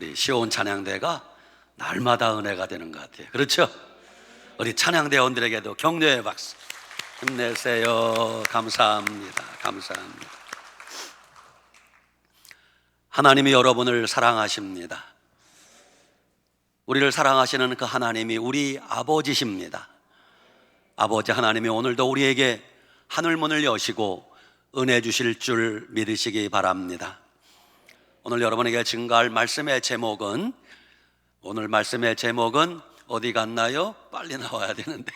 우리 시온 찬양대가 날마다 은혜가 되는 것 같아요. 그렇죠? 우리 찬양대원들에게도 격려의 박수. 힘내세요. 감사합니다. 감사합니다. 하나님이 여러분을 사랑하십니다. 우리를 사랑하시는 그 하나님이 우리 아버지십니다. 아버지 하나님이 오늘도 우리에게 하늘문을 여시고 은혜 주실 줄 믿으시기 바랍니다. 오늘 여러분에게 증거할 말씀의 제목은, 오늘 말씀의 제목은 어디 갔나요? 빨리 나와야 되는데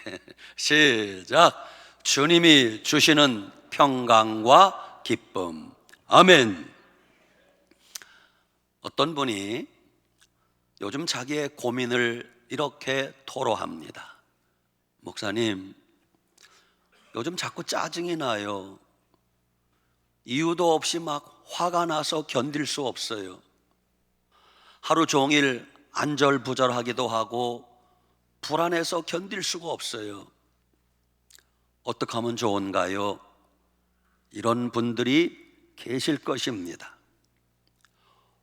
시작. 주님이 주시는 평강과 기쁨. 아멘. 어떤 분이 요즘 자기의 고민을 이렇게 토로합니다. 목사님, 요즘 자꾸 짜증이 나요. 이유도 없이 막 화가 나서 견딜 수 없어요. 하루 종일 안절부절하기도 하고 불안해서 견딜 수가 없어요. 어떻게 하면 좋은가요? 이런 분들이 계실 것입니다.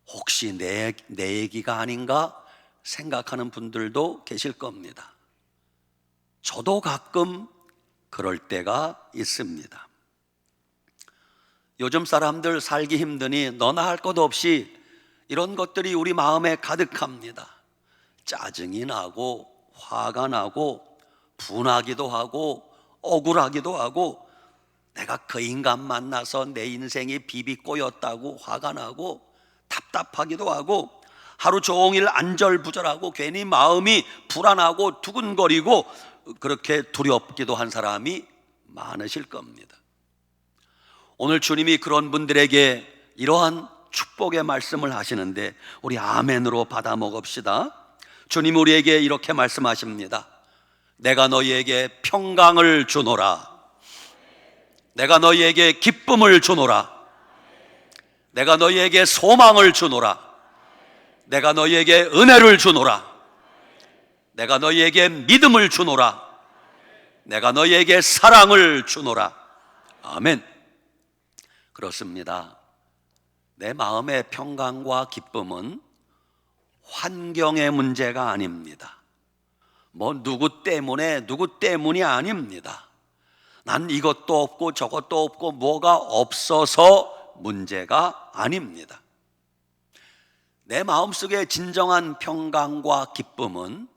혹시 내 얘기가 아닌가 생각하는 분들도 계실 겁니다. 저도 가끔 그럴 때가 있습니다. 요즘 사람들 살기 힘드니 너나 할 것 없이 이런 것들이 우리 마음에 가득합니다. 짜증이 나고 화가 나고 분하기도 하고 억울하기도 하고, 내가 그 인간 만나서 내 인생이 비비꼬였다고 화가 나고 답답하기도 하고, 하루 종일 안절부절하고 괜히 마음이 불안하고 두근거리고 그렇게 두렵기도 한 사람이 많으실 겁니다. 오늘 주님이 그런 분들에게 이러한 축복의 말씀을 하시는데 우리 아멘으로 받아 먹읍시다. 주님 우리에게 이렇게 말씀하십니다. 내가 너희에게 평강을 주노라. 내가 너희에게 기쁨을 주노라. 내가 너희에게 소망을 주노라. 내가 너희에게 은혜를 주노라. 내가 너희에게 믿음을 주노라. 내가 너희에게 사랑을 주노라. 아멘. 그렇습니다. 내 마음의 평강과 기쁨은 환경의 문제가 아닙니다. 누구 때문이 아닙니다. 난 이것도 없고 저것도 없고 뭐가 없어서 문제가 아닙니다. 내 마음속에 진정한 평강과 기쁨은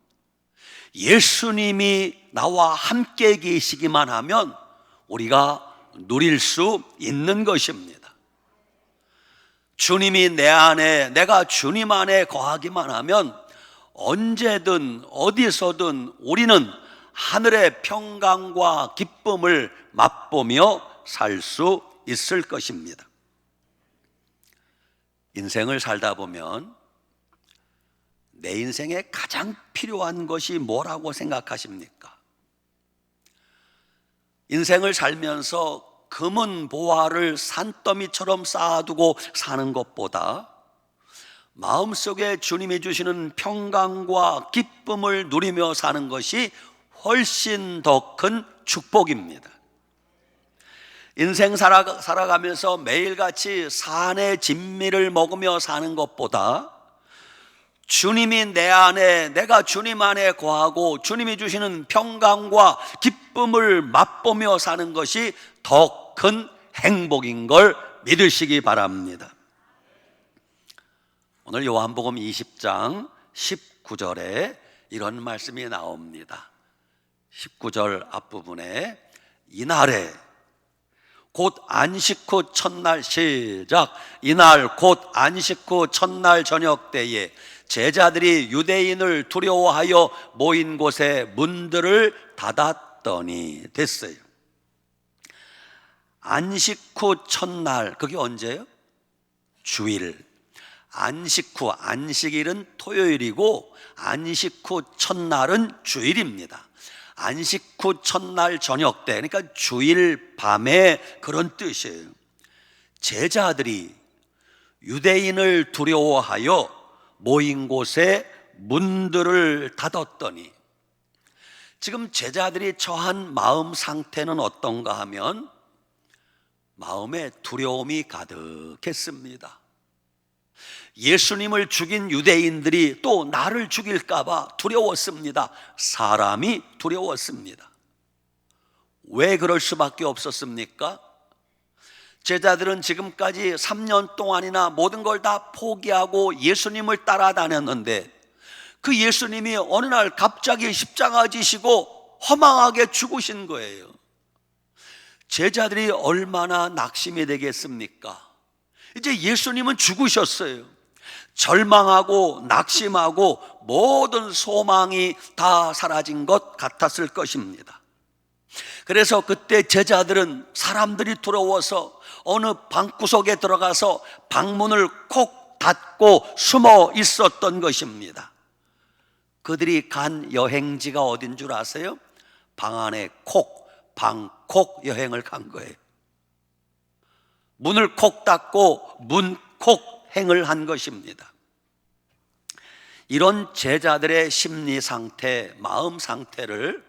예수님이 나와 함께 계시기만 하면 우리가 누릴 수 있는 것입니다. 주님이 내 안에, 내가 주님 안에 거하기만 하면 언제든 어디서든 우리는 하늘의 평강과 기쁨을 맛보며 살 수 있을 것입니다. 인생을 살다 보면 내 인생에 가장 필요한 것이 뭐라고 생각하십니까? 인생을 살면서 금은 보화를 산더미처럼 쌓아두고 사는 것보다 마음속에 주님이 주시는 평강과 기쁨을 누리며 사는 것이 훨씬 더 큰 축복입니다. 인생 살아가면서 매일같이 산의 진미를 먹으며 사는 것보다 주님이 내 안에, 내가 주님 안에 거하고 주님이 주시는 평강과 기쁨을 맛보며 사는 것이 더 큰 행복인 걸 믿으시기 바랍니다. 오늘 요한복음 20장 19절에 이런 말씀이 나옵니다. 19절 앞부분에 이날에 곧 안식 후 첫날, 시작. 이날 곧 안식 후 첫날 저녁 때에 제자들이 유대인을 두려워하여 모인 곳에 문들을 닫았더니 됐어요. 안식 후 첫날, 그게 언제예요? 주일. 안식 후, 안식일은 토요일이고 안식 후 첫날은 주일입니다. 안식 후 첫날 저녁 때, 그러니까 주일 밤에 그런 뜻이에요. 제자들이 유대인을 두려워하여 모인 곳에 문들을 닫았더니, 지금 제자들이 처한 마음 상태는 어떤가 하면 마음에 두려움이 가득했습니다. 예수님을 죽인 유대인들이 또 나를 죽일까봐 두려웠습니다. 사람이 두려웠습니다. 왜 그럴 수밖에 없었습니까? 제자들은 지금까지 3년 동안이나 모든 걸 다 포기하고 예수님을 따라다녔는데 그 예수님이 어느 날 갑자기 십자가 지시고 허망하게 죽으신 거예요. 제자들이 얼마나 낙심이 되겠습니까? 이제 예수님은 죽으셨어요. 절망하고 낙심하고 모든 소망이 다 사라진 것 같았을 것입니다. 그래서 그때 제자들은 사람들이 두려워서 어느 방구석에 들어가서 방문을 콕 닫고 숨어 있었던 것입니다. 그들이 간 여행지가 어딘 줄 아세요? 방 안에 방콕 여행을 간 거예요. 문을 콕 닫고 문콕 행을 한 것입니다. 이런 제자들의 심리 상태, 마음 상태를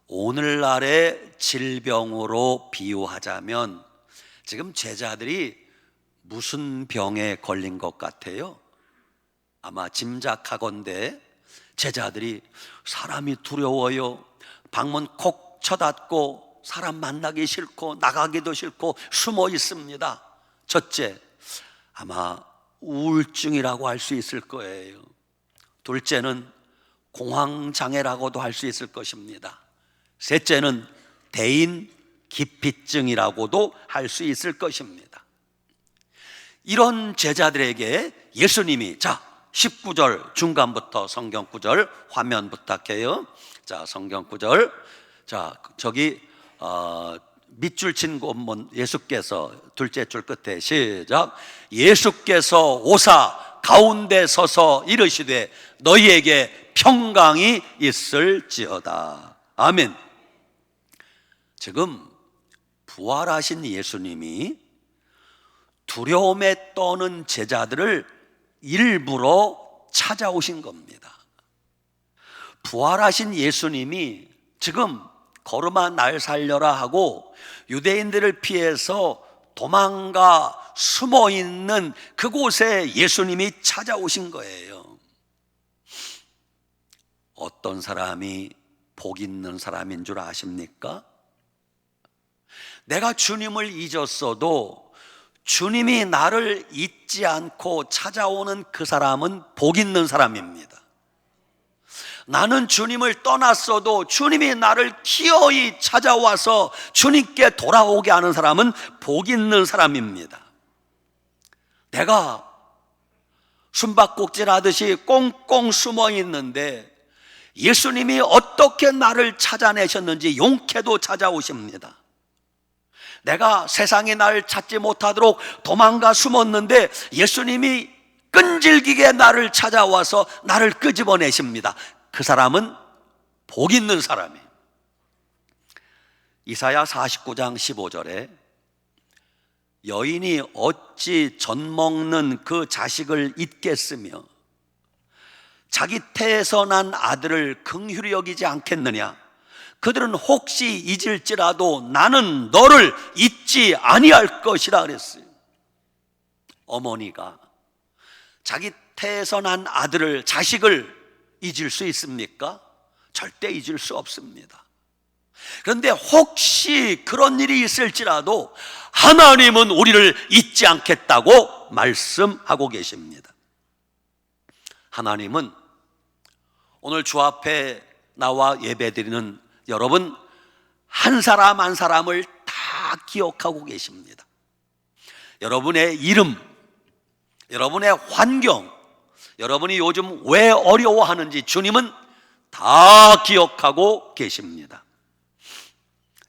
오늘날의 질병으로 비유하자면 지금 제자들이 무슨 병에 걸린 것 같아요? 아마 짐작하건대 제자들이 사람이 두려워요. 방문 콕 쳐닫고 사람 만나기 싫고 나가기도 싫고 숨어 있습니다. 첫째, 아마 우울증이라고 할 수 있을 거예요. 둘째는 공황장애라고도 할 수 있을 것입니다. 셋째는 대인 기피증이라고도 할 수 있을 것입니다. 이런 제자들에게 예수님이 19절 중간부터 성경 구절 화면 부탁해요. 성경 구절. 저기 밑줄 친 곳문 예수께서 둘째 줄 끝에 시작. 예수께서 오사 가운데 서서 이르시되 너희에게 평강이 있을지어다. 아멘. 지금 부활하신 예수님이 두려움에 떠는 제자들을 일부러 찾아오신 겁니다. 부활하신 예수님이 지금 걸음아 날 살려라 하고 유대인들을 피해서 도망가 숨어 있는 그곳에 예수님이 찾아오신 거예요. 어떤 사람이 복 있는 사람인 줄 아십니까? 내가 주님을 잊었어도 주님이 나를 잊지 않고 찾아오는 그 사람은 복 있는 사람입니다. 나는 주님을 떠났어도 주님이 나를 기어이 찾아와서 주님께 돌아오게 하는 사람은 복 있는 사람입니다. 내가 숨바꼭질 하듯이 꽁꽁 숨어 있는데 예수님이 어떻게 나를 찾아내셨는지 용케도 찾아오십니다. 내가 세상이 나를 찾지 못하도록 도망가 숨었는데 예수님이 끈질기게 나를 찾아와서 나를 끄집어내십니다. 그 사람은 복 있는 사람이에요. 이사야 49장 15절에 여인이 어찌 젖먹는 그 자식을 잊겠으며 자기 태에서 난 아들을 긍휼히 여기지 않겠느냐. 그들은 혹시 잊을지라도 나는 너를 잊지 아니할 것이라 그랬어요. 어머니가 자기 태에서 난 아들을, 자식을 잊을 수 있습니까? 절대 잊을 수 없습니다. 그런데 혹시 그런 일이 있을지라도 하나님은 우리를 잊지 않겠다고 말씀하고 계십니다. 하나님은 오늘 주 앞에 나와 예배드리는 여러분 한 사람 한 사람을 다 기억하고 계십니다. 여러분의 이름, 여러분의 환경, 여러분이 요즘 왜 어려워하는지 주님은 다 기억하고 계십니다.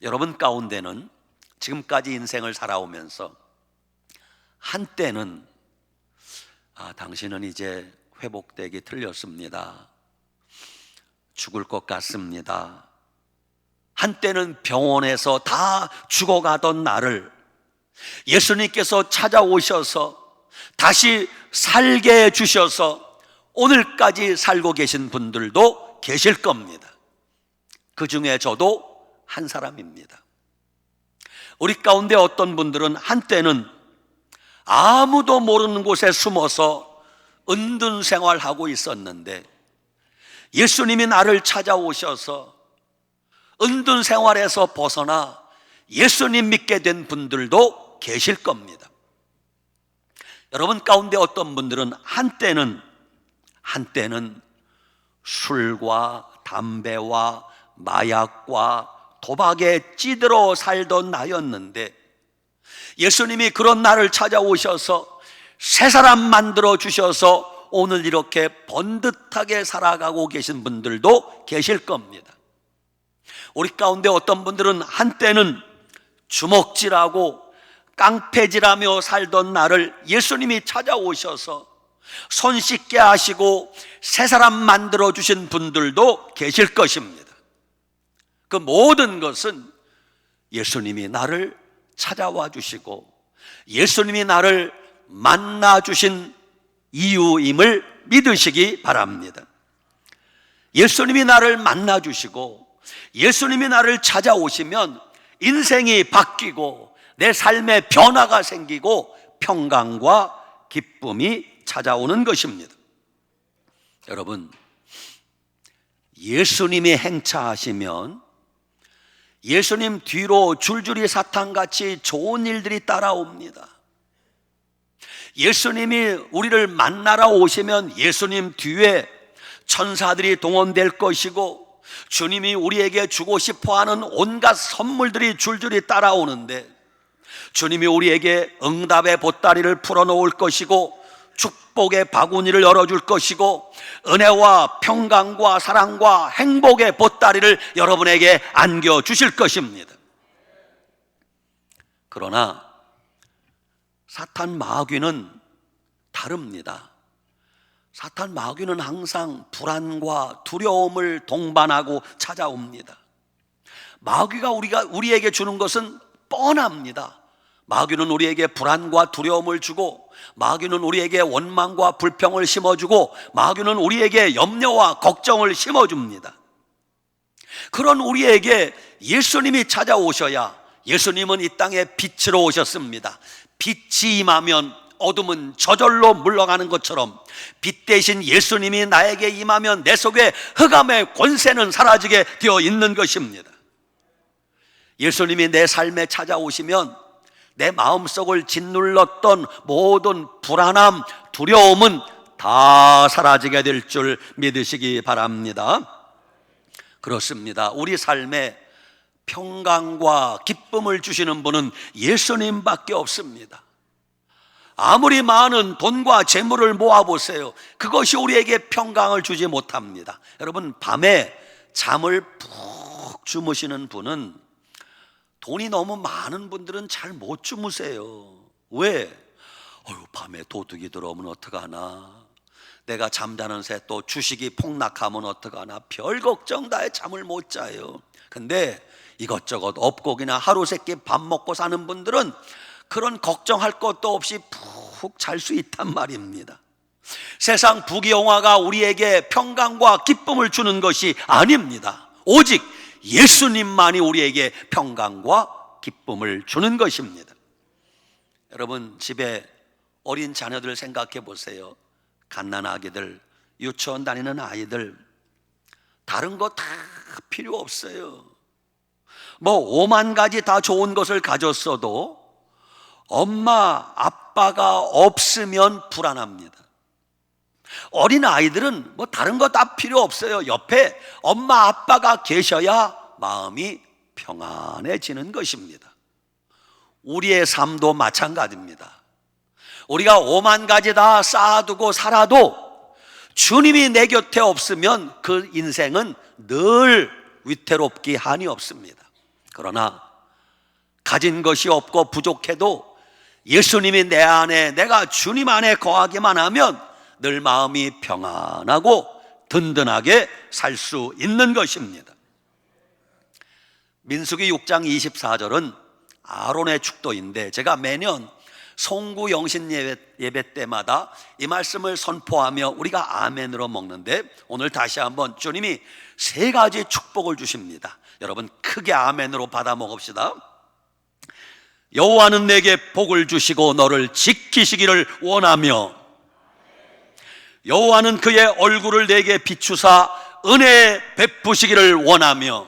여러분 가운데는 지금까지 인생을 살아오면서 한때는 당신은 이제 회복되기 틀렸습니다. 죽을 것 같습니다. 한때는 병원에서 다 죽어가던 나를 예수님께서 찾아오셔서 다시 살게 해주셔서 오늘까지 살고 계신 분들도 계실 겁니다. 그 중에 저도 한 사람입니다. 우리 가운데 어떤 분들은 한때는 아무도 모르는 곳에 숨어서 은둔 생활하고 있었는데 예수님이 나를 찾아오셔서 은둔 생활에서 벗어나 예수님 믿게 된 분들도 계실 겁니다. 여러분 가운데 어떤 분들은 한때는 술과 담배와 마약과 도박에 찌들어 살던 나였는데 예수님이 그런 나를 찾아오셔서 새 사람 만들어 주셔서 오늘 이렇게 번듯하게 살아가고 계신 분들도 계실 겁니다. 우리 가운데 어떤 분들은 한때는 주먹질하고 깡패질하며 살던 나를 예수님이 찾아오셔서 손 씻게 하시고 새 사람 만들어 주신 분들도 계실 것입니다. 그 모든 것은 예수님이 나를 찾아와 주시고 예수님이 나를 만나 주신 이유임을 믿으시기 바랍니다. 예수님이 나를 만나 주시고 예수님이 나를 찾아오시면 인생이 바뀌고 내 삶에 변화가 생기고 평강과 기쁨이 찾아오는 것입니다. 여러분, 예수님이 행차하시면 예수님 뒤로 줄줄이 사탄같이 좋은 일들이 따라옵니다. 예수님이 우리를 만나러 오시면 예수님 뒤에 천사들이 동원될 것이고 주님이 우리에게 주고 싶어하는 온갖 선물들이 줄줄이 따라오는데 주님이 우리에게 응답의 보따리를 풀어놓을 것이고 축복의 바구니를 열어줄 것이고 은혜와 평강과 사랑과 행복의 보따리를 여러분에게 안겨주실 것입니다. 그러나 사탄 마귀는 다릅니다. 사탄 마귀는 항상 불안과 두려움을 동반하고 찾아옵니다. 마귀가 우리에게 주는 것은 뻔합니다. 마귀는 우리에게 불안과 두려움을 주고 마귀는 우리에게 원망과 불평을 심어주고 마귀는 우리에게 염려와 걱정을 심어줍니다. 그런 우리에게 예수님이 찾아오셔야, 예수님은 이 땅에 빛으로 오셨습니다. 빛이 임하면 어둠은 저절로 물러가는 것처럼 빛 대신 예수님이 나에게 임하면 내 속에 흑암의 권세는 사라지게 되어 있는 것입니다. 예수님이 내 삶에 찾아오시면 내 마음속을 짓눌렀던 모든 불안함, 두려움은 다 사라지게 될 줄 믿으시기 바랍니다. 그렇습니다. 우리 삶에 평강과 기쁨을 주시는 분은 예수님밖에 없습니다. 아무리 많은 돈과 재물을 모아보세요. 그것이 우리에게 평강을 주지 못합니다. 여러분, 밤에 잠을 푹 주무시는 분은 돈이 너무 많은 분들은 잘 못 주무세요. 왜? 밤에 도둑이 들어오면 어떡하나, 내가 잠자는 새 또 주식이 폭락하면 어떡하나, 별 걱정 다해 잠을 못 자요. 근데 이것저것 없고 그냥 하루 세끼 밥 먹고 사는 분들은 그런 걱정할 것도 없이 푹 잘 수 있단 말입니다. 세상 부귀영화가 우리에게 평강과 기쁨을 주는 것이 아닙니다. 오직 예수님만이 우리에게 평강과 기쁨을 주는 것입니다. 여러분, 집에 어린 자녀들 생각해 보세요. 갓난아기들, 유치원 다니는 아이들, 다른 거 다 필요 없어요. 뭐 5만 가지 다 좋은 것을 가졌어도 엄마, 아빠가 없으면 불안합니다. 어린 아이들은 뭐 다른 거 다 필요 없어요. 옆에 엄마, 아빠가 계셔야 마음이 평안해지는 것입니다. 우리의 삶도 마찬가지입니다. 우리가 5만 가지 다 쌓아두고 살아도 주님이 내 곁에 없으면 그 인생은 늘 위태롭기 한이 없습니다. 그러나 가진 것이 없고 부족해도 예수님이 내 안에, 내가 주님 안에 거하기만 하면 늘 마음이 평안하고 든든하게 살 수 있는 것입니다. 민수기 6장 24절은 아론의 축도인데 제가 매년 송구 영신 예배 때마다 이 말씀을 선포하며 우리가 아멘으로 먹는데 오늘 다시 한번 주님이 3가지 축복을 주십니다. 여러분 크게 아멘으로 받아 먹읍시다. 여호와는 내게 복을 주시고 너를 지키시기를 원하며 여호와는 그의 얼굴을 내게 비추사 은혜 베푸시기를 원하며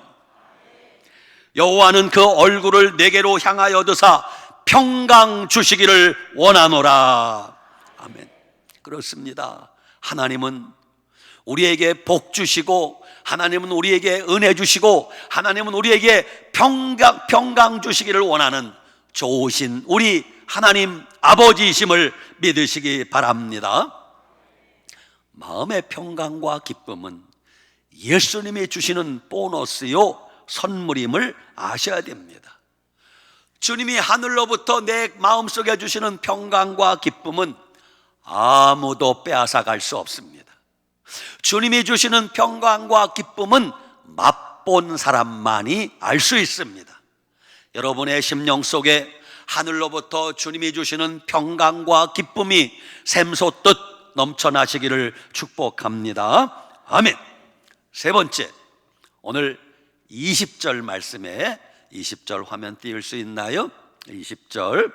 여호와는 그 얼굴을 내게로 향하여 드사 평강 주시기를 원하노라. 아멘. 그렇습니다. 하나님은 우리에게 복 주시고 하나님은 우리에게 은혜 주시고 하나님은 우리에게 평강 주시기를 원하는 좋으신 우리 하나님 아버지이심을 믿으시기 바랍니다. 마음의 평강과 기쁨은 예수님이 주시는 보너스요 선물임을 아셔야 됩니다. 주님이 하늘로부터 내 마음속에 주시는 평강과 기쁨은 아무도 빼앗아갈 수 없습니다. 주님이 주시는 평강과 기쁨은 맛본 사람만이 알 수 있습니다. 여러분의 심령 속에 하늘로부터 주님이 주시는 평강과 기쁨이 샘솟듯 넘쳐나시기를 축복합니다. 아멘. 세 번째, 오늘 20절 말씀에 20절 화면 띄울 수 있나요? 20절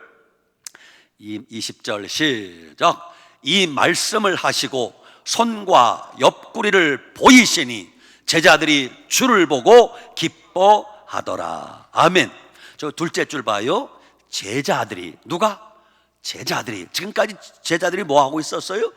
시작. 이 말씀을 하시고 손과 옆구리를 보이시니 제자들이 주를 보고 기뻐하더라. 아멘. 저 둘째 줄 봐요. 제자들이, 누가? 제자들이. 지금까지 제자들이 뭐 하고 있었어요?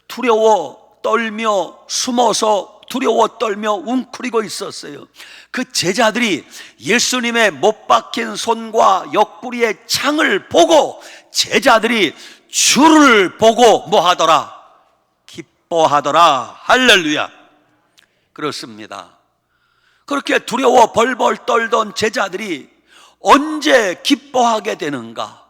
두려워 떨며 숨어서 두려워 떨며 웅크리고 있었어요. 그 제자들이 예수님의 못 박힌 손과 옆구리의 창을 보고 제자들이 주를 보고 뭐 하더라? 기뻐하더라. 할렐루야. 그렇습니다. 그렇게 두려워 벌벌 떨던 제자들이 언제 기뻐하게 되는가?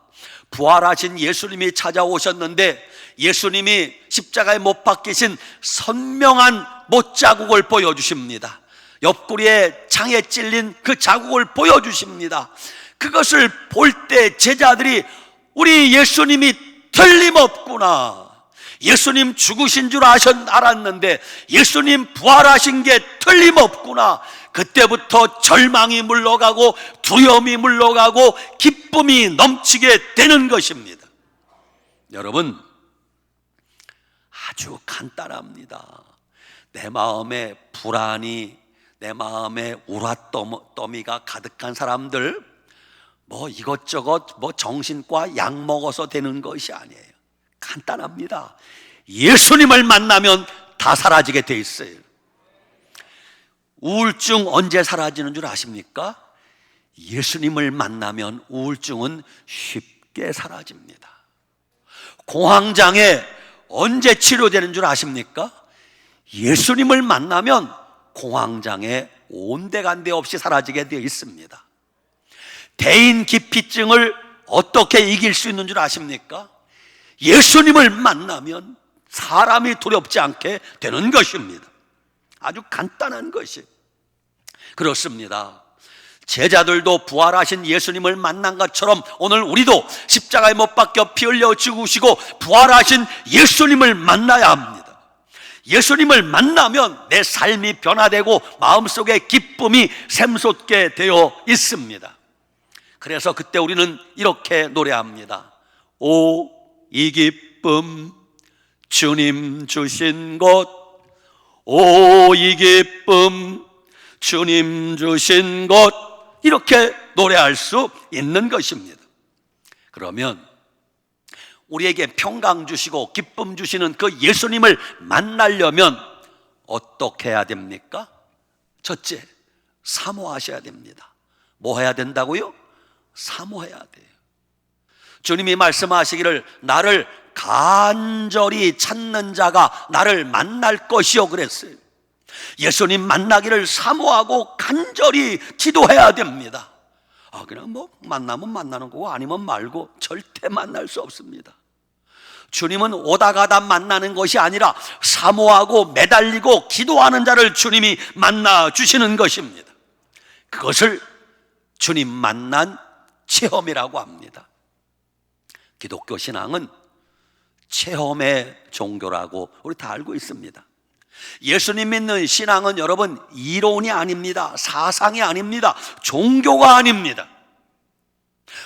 부활하신 예수님이 찾아오셨는데 예수님이 십자가에 못 박히신 선명한 못자국을 보여주십니다. 옆구리에 창에 찔린 그 자국을 보여주십니다. 그것을 볼 때 제자들이 우리 예수님이 틀림없구나, 예수님 죽으신 줄 알았는데 예수님 부활하신 게 틀림없구나, 그때부터 절망이 물러가고 두려움이 물러가고 기쁨이 넘치게 되는 것입니다. 여러분, 아주 간단합니다. 내 마음에 불안이, 내 마음에 우라더미가 가득한 사람들, 뭐 이것저것 정신과 약 먹어서 되는 것이 아니에요. 간단합니다. 예수님을 만나면 다 사라지게 돼 있어요. 우울증 언제 사라지는 줄 아십니까? 예수님을 만나면 우울증은 쉽게 사라집니다. 공황장애 언제 치료되는 줄 아십니까? 예수님을 만나면 공황장애 온데간데 없이 사라지게 되어 있습니다. 대인기피증을 어떻게 이길 수 있는 줄 아십니까? 예수님을 만나면 사람이 두렵지 않게 되는 것입니다. 아주 간단한 것이 그렇습니다. 제자들도 부활하신 예수님을 만난 것처럼 오늘 우리도 십자가에 못 박혀 피 흘려 죽으시고 부활하신 예수님을 만나야 합니다. 예수님을 만나면 내 삶이 변화되고 마음속에 기쁨이 샘솟게 되어 있습니다. 그래서 그때 우리는 이렇게 노래합니다. 오, 이 기쁨 주님 주신 것, 오, 이 기쁨 주님 주신 것, 이렇게 노래할 수 있는 것입니다. 그러면 우리에게 평강 주시고 기쁨 주시는 그 예수님을 만나려면 어떻게 해야 됩니까? 첫째, 사모하셔야 됩니다. 뭐 해야 된다고요? 사모해야 돼요. 주님이 말씀하시기를 나를 간절히 찾는 자가 나를 만날 것이요 그랬어요. 예수님 만나기를 사모하고 간절히 기도해야 됩니다. 그냥 뭐 만나면 만나는 거고 아니면 말고 절대 만날 수 없습니다. 주님은 오다 가다 만나는 것이 아니라 사모하고 매달리고 기도하는 자를 주님이 만나 주시는 것입니다. 그것을 주님 만난 체험이라고 합니다. 기독교 신앙은 체험의 종교라고 우리 다 알고 있습니다. 예수님 믿는 신앙은 여러분 이론이 아닙니다. 사상이 아닙니다. 종교가 아닙니다.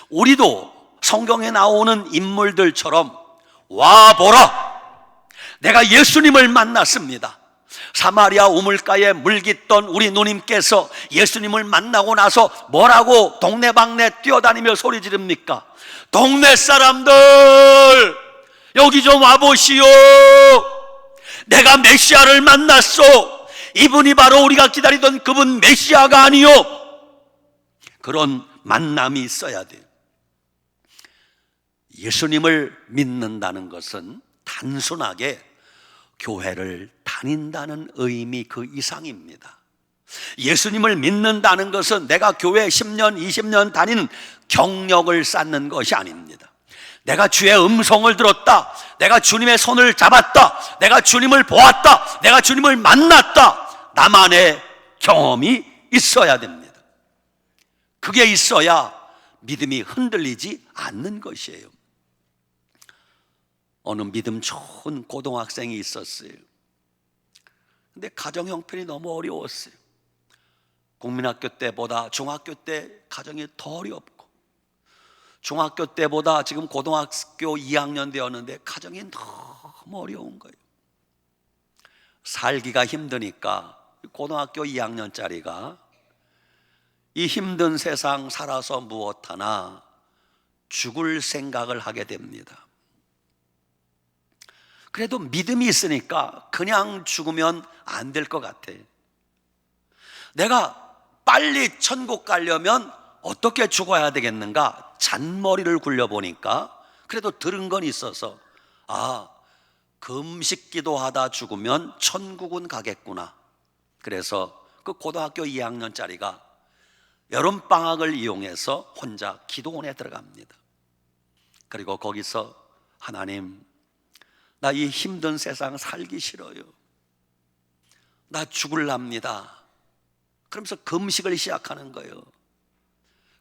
우리도 성경에 나오는 인물들처럼 와 보라, 내가 예수님을 만났습니다. 사마리아 우물가에 물깃던 우리 누님께서 예수님을 만나고 나서 뭐라고 동네방네 뛰어다니며 소리 지릅니까? 동네 사람들 여기 좀 와보시오. 내가 메시아를 만났소. 이분이 바로 우리가 기다리던 그분 메시아가 아니요. 그런 만남이 있어야 돼요. 예수님을 믿는다는 것은 단순하게 교회를 다닌다는 의미 그 이상입니다. 예수님을 믿는다는 것은 내가 교회 10년, 20년 다니는 경력을 쌓는 것이 아닙니다. 내가 주의 음성을 들었다, 내가 주님의 손을 잡았다, 내가 주님을 보았다, 내가 주님을 만났다, 나만의 경험이 있어야 됩니다. 그게 있어야 믿음이 흔들리지 않는 것이에요. 어느 믿음 좋은 고등학생이 있었어요. 근데 가정 형편이 너무 어려웠어요. 국민학교 때보다 중학교 때 가정이 더 어렵고, 중학교 때보다 지금 고등학교 2학년 되었는데 가정이 너무 어려운 거예요. 살기가 힘드니까 고등학교 2학년짜리가 이 힘든 세상 살아서 무엇하나 죽을 생각을 하게 됩니다. 그래도 믿음이 있으니까 그냥 죽으면 안 될 것 같아. 내가 빨리 천국 가려면 어떻게 죽어야 되겠는가? 잔머리를 굴려보니까 그래도 들은 건 있어서, 금식 기도하다 죽으면 천국은 가겠구나. 그래서 그 고등학교 2학년짜리가 여름방학을 이용해서 혼자 기도원에 들어갑니다. 그리고 거기서 하나님, 나 이 힘든 세상 살기 싫어요. 나 죽을랍니다. 그러면서 금식을 시작하는 거예요.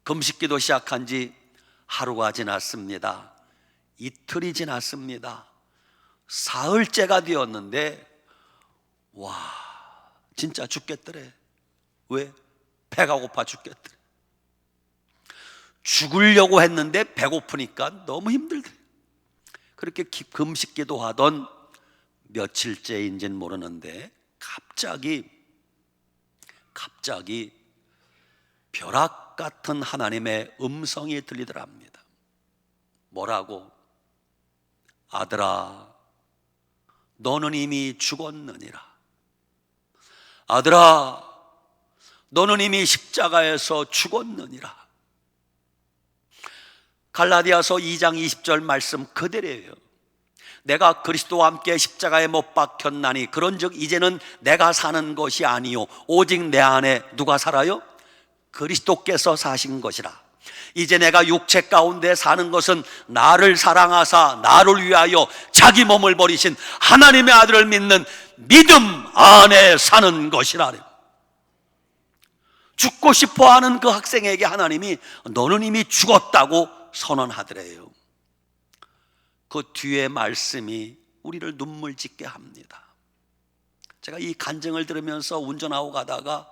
금식기도 시작한 지 하루가 지났습니다. 이틀이 지났습니다. 사흘째가 되었는데 와, 진짜 죽겠더래. 왜? 배가 고파 죽겠더래. 죽으려고 했는데 배고프니까 너무 힘들더래. 그렇게 금식기도 하던 며칠째인지는 모르는데 갑자기 벼락 같은 하나님의 음성이 들리더랍니다. 뭐라고? 아들아, 너는 이미 죽었느니라. 아들아, 너는 이미 십자가에서 죽었느니라. 갈라디아서 2장 20절 말씀 그대로예요. 내가 그리스도와 함께 십자가에 못 박혔나니 그런즉 이제는 내가 사는 것이 아니요 오직 내 안에 누가 살아요? 그리스도께서 사신 것이라. 이제 내가 육체 가운데 사는 것은 나를 사랑하사 나를 위하여 자기 몸을 버리신 하나님의 아들을 믿는 믿음 안에 사는 것이라. 죽고 싶어하는 그 학생에게 하나님이 너는 이미 죽었다고 선언하더래요. 그 뒤에 말씀이 우리를 눈물 짓게 합니다. 제가 이 간증을 들으면서 운전하고 가다가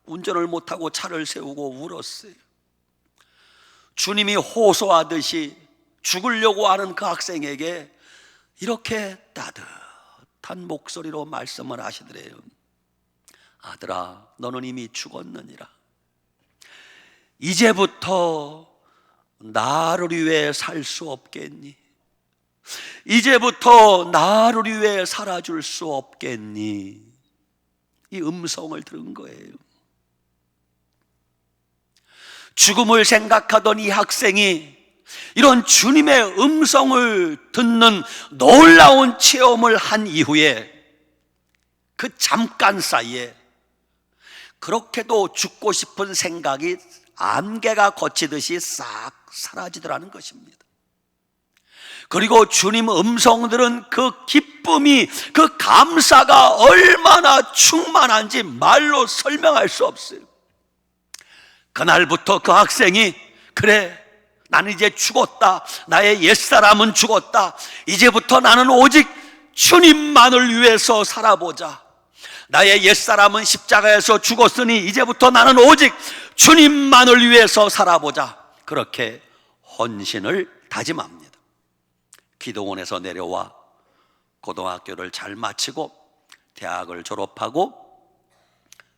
운전을 못하고 차를 세우고 울었어요. 주님이 호소하듯이 죽으려고 하는 그 학생에게 이렇게 따뜻한 목소리로 말씀을 하시더래요. 아들아, 너는 이미 죽었느니라. 이제부터 나를 위해 살 수 없겠니? 이제부터 나를 위해 살아줄 수 없겠니? 이 음성을 들은 거예요. 죽음을 생각하던 이 학생이 이런 주님의 음성을 듣는 놀라운 체험을 한 이후에 그 잠깐 사이에 그렇게도 죽고 싶은 생각이 안개가 거치듯이 싹 사라지더라는 것입니다. 그리고 주님 음성 들은 그 기쁨이, 그 감사가 얼마나 충만한지 말로 설명할 수 없어요. 그날부터 그 학생이 그래, 나는 이제 죽었다. 나의 옛사람은 죽었다. 이제부터 나는 오직 주님만을 위해서 살아보자. 나의 옛사람은 십자가에서 죽었으니 이제부터 나는 오직 주님만을 위해서 살아보자. 그렇게 헌신을 다짐합니다. 기도원에서 내려와 고등학교를 잘 마치고 대학을 졸업하고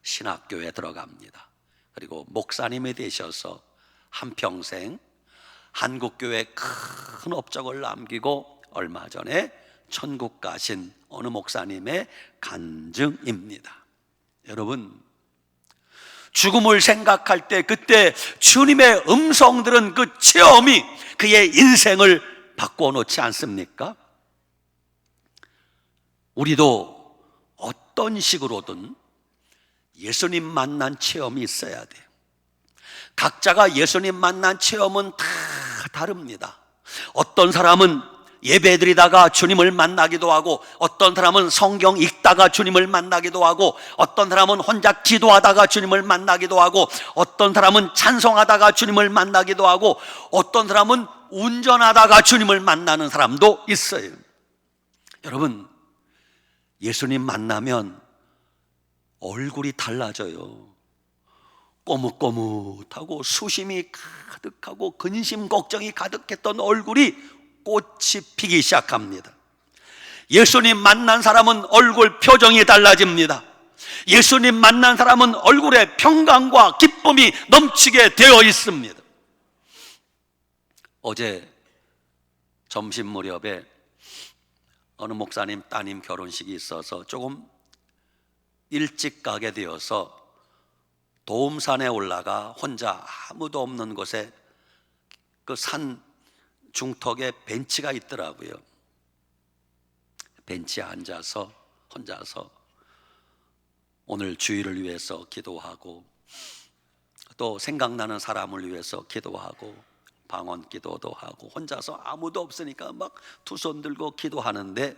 신학교에 들어갑니다. 그리고 목사님이 되셔서 한평생 한국교회에 큰 업적을 남기고 얼마 전에 천국 가신 어느 목사님의 간증입니다. 여러분, 죽음을 생각할 때 그때 주님의 음성 들은 그 체험이 그의 인생을 바꿔 놓지 않습니까? 우리도 어떤 식으로든 예수님 만난 체험이 있어야 돼요. 각자가 예수님 만난 체험은 다 다릅니다. 어떤 사람은 예배 드리다가 주님을 만나기도 하고, 어떤 사람은 성경 읽다가 주님을 만나기도 하고, 어떤 사람은 혼자 기도하다가 주님을 만나기도 하고, 어떤 사람은 찬송하다가 주님을 만나기도 하고, 어떤 사람은 운전하다가 주님을 만나는 사람도 있어요. 여러분, 예수님 만나면 얼굴이 달라져요. 꼬뭇꼬뭇하고 수심이 가득하고 근심 걱정이 가득했던 얼굴이 꽃이 피기 시작합니다. 예수님 만난 사람은 얼굴 표정이 달라집니다. 예수님 만난 사람은 얼굴에 평강과 기쁨이 넘치게 되어 있습니다. 어제 점심 무렵에 어느 목사님 따님 결혼식이 있어서 조금 일찍 가게 되어서 도움산에 올라가 혼자 아무도 없는 곳에 그 산 중턱에 벤치가 있더라고요. 벤치에 앉아서 혼자서 오늘 주일을 위해서 기도하고, 또 생각나는 사람을 위해서 기도하고, 방언 기도도 하고, 혼자서 아무도 없으니까 막 두 손 들고 기도하는데,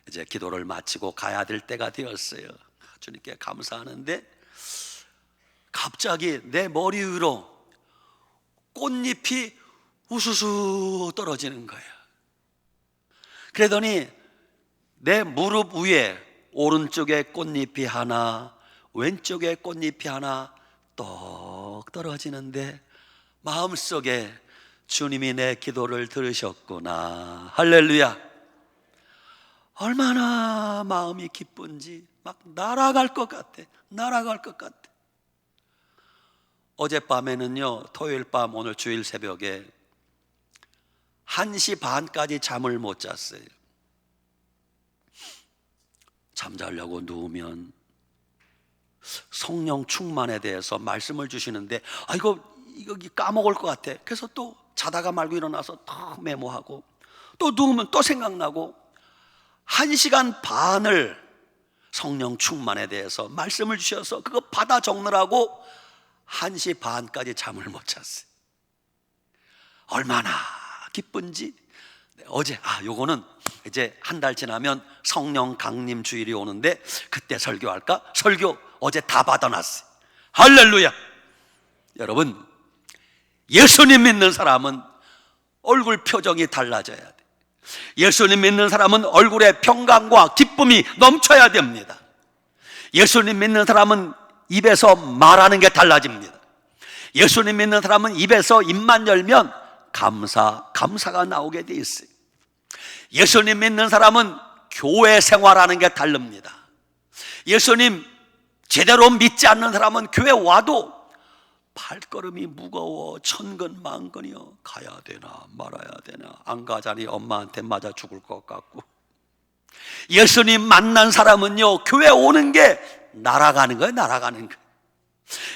이제 기도를 마치고 가야 될 때가 되었어요. 주님께 감사하는데 갑자기 내 머리 위로 꽃잎이 우수수 떨어지는 거예요. 그러더니 내 무릎 위에 오른쪽에 꽃잎이 하나, 왼쪽에 꽃잎이 하나 똑 떨어지는데 마음속에 주님이 내 기도를 들으셨구나, 할렐루야. 얼마나 마음이 기쁜지 막 날아갈 것 같아. 날아갈 것 같아. 어젯밤에는요, 토요일 밤 오늘 주일 새벽에 1시 반까지 잠을 못 잤어요. 잠자려고 누우면 성령 충만에 대해서 말씀을 주시는데 이거 까먹을 것 같아. 그래서 또 자다가 말고 일어나서 더 메모하고, 또 누우면 또 생각나고, 1시간 반을 성령 충만에 대해서 말씀을 주셔서 그거 받아 적느라고 1시 반까지 잠을 못 잤어요. 얼마나 기쁜지. 어제 요거는 이제 한 달 지나면 성령 강림 주일이 오는데 그때 설교할까? 설교 어제 다 받아놨어요. 할렐루야. 여러분, 예수님 믿는 사람은 얼굴 표정이 달라져야 돼. 예수님 믿는 사람은 얼굴에 평강과 기쁨이 넘쳐야 됩니다. 예수님 믿는 사람은 입에서 말하는 게 달라집니다. 예수님 믿는 사람은 입에서 입만 열면 감사가 나오게 돼 있어요. 예수님 믿는 사람은 교회 생활하는 게 다릅니다. 예수님 제대로 믿지 않는 사람은 교회 와도 발걸음이 무거워 천근만근이요. 가야 되나 말아야 되나, 안 가자니 엄마한테 맞아 죽을 것 같고. 예수님 만난 사람은요, 교회 오는 게 날아가는 거예요. 날아가는 거예요.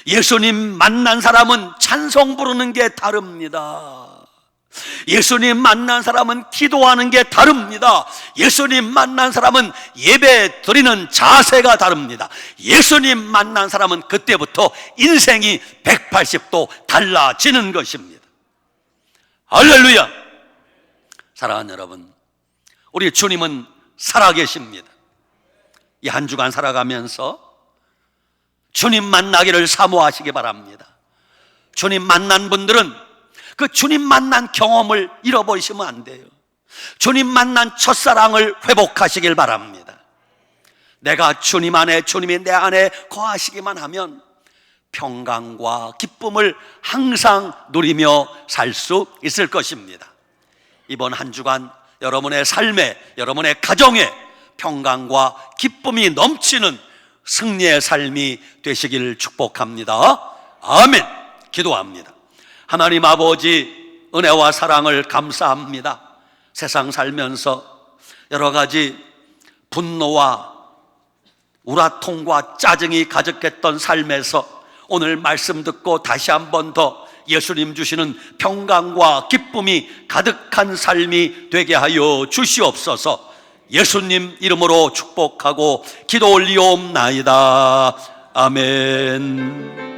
예수님 만난 사람은 찬송 부르는 게 다릅니다. 예수님 만난 사람은 기도하는 게 다릅니다. 예수님 만난 사람은 예배 드리는 자세가 다릅니다. 예수님 만난 사람은 그때부터 인생이 180도 달라지는 것입니다. 할렐루야. 사랑하는 여러분, 우리 주님은 살아계십니다. 이 한 주간 살아가면서 주님 만나기를 사모하시기 바랍니다. 주님 만난 분들은 그 주님 만난 경험을 잃어버리시면 안 돼요. 주님 만난 첫사랑을 회복하시길 바랍니다. 내가 주님 안에, 주님이 내 안에 거하시기만 하면 평강과 기쁨을 항상 누리며 살 수 있을 것입니다. 이번 한 주간 여러분의 삶에, 여러분의 가정에 평강과 기쁨이 넘치는 승리의 삶이 되시길 축복합니다. 아멘. 기도합니다. 하나님 아버지, 은혜와 사랑을 감사합니다. 세상 살면서 여러 가지 분노와 우라통과 짜증이 가득했던 삶에서 오늘 말씀 듣고 다시 한 번 더 예수님 주시는 평강과 기쁨이 가득한 삶이 되게 하여 주시옵소서. 예수님 이름으로 축복하고 기도 올리옵나이다. 아멘.